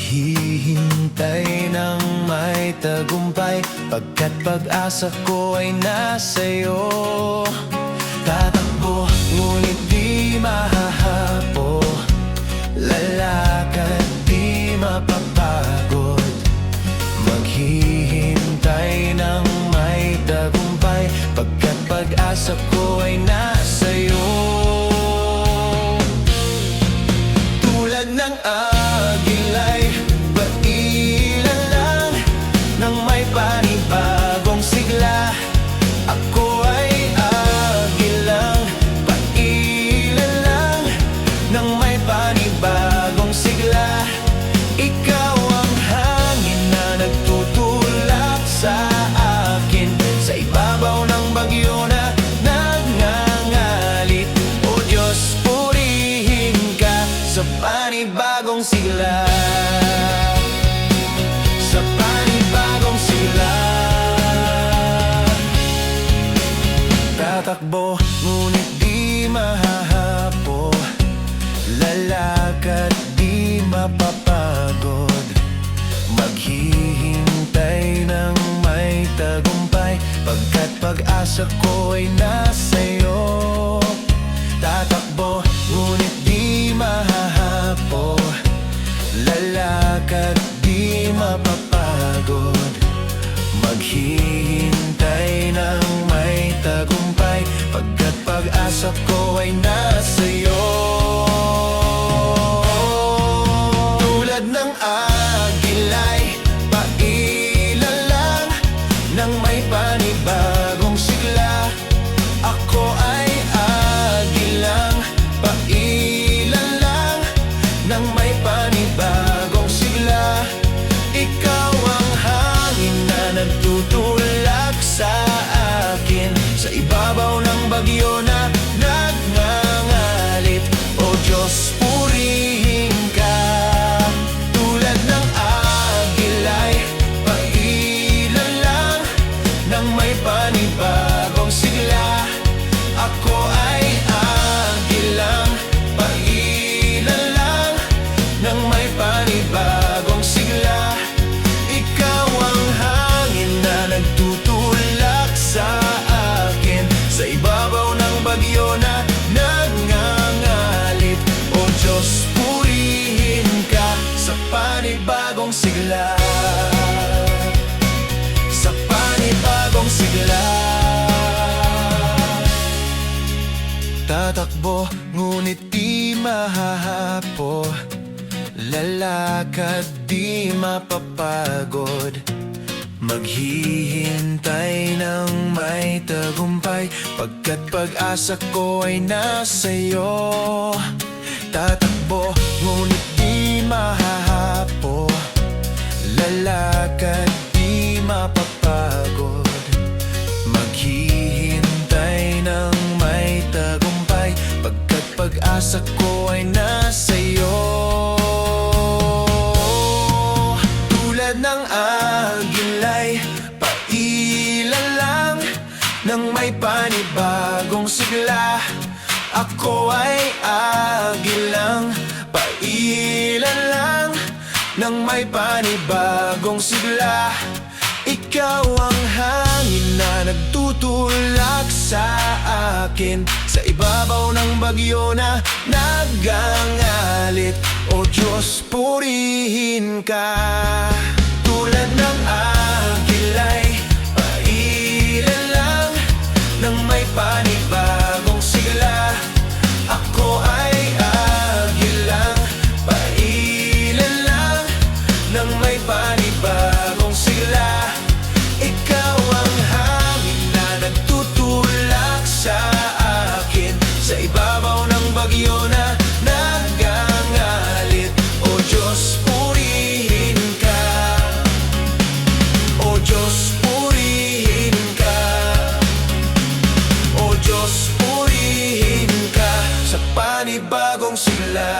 Maghihintay ng may tagumpay, pagkat pag-asa ko ay nasa'yo. Tatakbo, ngunit di mahahapo, lalakad, di mapapagod. Maghihintay ng may tagumpay, pagkat pag-asa ko ay nasa'yo. Tulad ng agilay, pailan lang nang may panibagong sigla. Ako ay agilang, pailan lang nang may panibagong sigla. Ikaw ang hangin na nagtutulak sa akin, sa ibabaw ng bagyo na nagngangalit. O Diyos, purihin ka sa panibagong sigla. Sa panibagong sigla. Tatakbo, ngunit di mahahapo, lalakad, di mapapagod. Maghihintay ng may tagumpay, pagkat pag-asa ko ay nasa'yo. Tatakbo, ngunit di mahahapo, lalakad, di mapapagod. Maghihintay ng may tagumpay, pagkat pag-asa ko ay nasa'yo. Tulad ng agilay, pailan lang nang may panibagong sigla. Ako ay agilang, pailan lang nang may panibagong sigla. Ikaw ang hangin na nagtutulak sa akin, sa ibabaw ng bagyo na nagngangalit. O Diyos, purihin ka. Tulad ng agilay, pailan lang nang may panibagong sigla. Ako ay agilang, pailan lang nang may panibagong sigla. Ikaw ang hangin na nagtutulak sa akin, sa ibabaw ng bagyo na nagngangalit. O Diyos, purihin ka sa panibagong sigla. Sa panibagong sigla. Tatakbo, ngunit di mahahapo, lalakad, di mapapagod. Maghihintay ng may tagumpay, pagkat pag-asa ko ay nasa'yo. Tatakbo, ngunit di mahahapo, lalakad, di mapapagod. Maghihintay ng may tagumpay, pagkat pag-asa ko ay nasa'yo. Tulad ng agilay, pailan lang nang may panibagong sigla. Ako ay agilang, pailan lang nang may panibagong sigla. Ikaw ang hangin na nagtutulak sa akin, sa ibabaw ng bagyo na nagngangalit. O Diyos, purihin ka. Tulad ng agilay, pailan lang nang may panibagong sigla. Ako ay agilang, pailan lang nang may panibagong sigla. Ikaw ang hangin na nagtutulak sa akin, sa ibabaw ng bagyo na nagngangalit. O Diyos, purihin ka. O Diyos, purihin ka. O Diyos, purihin ka sa panibagong sigla.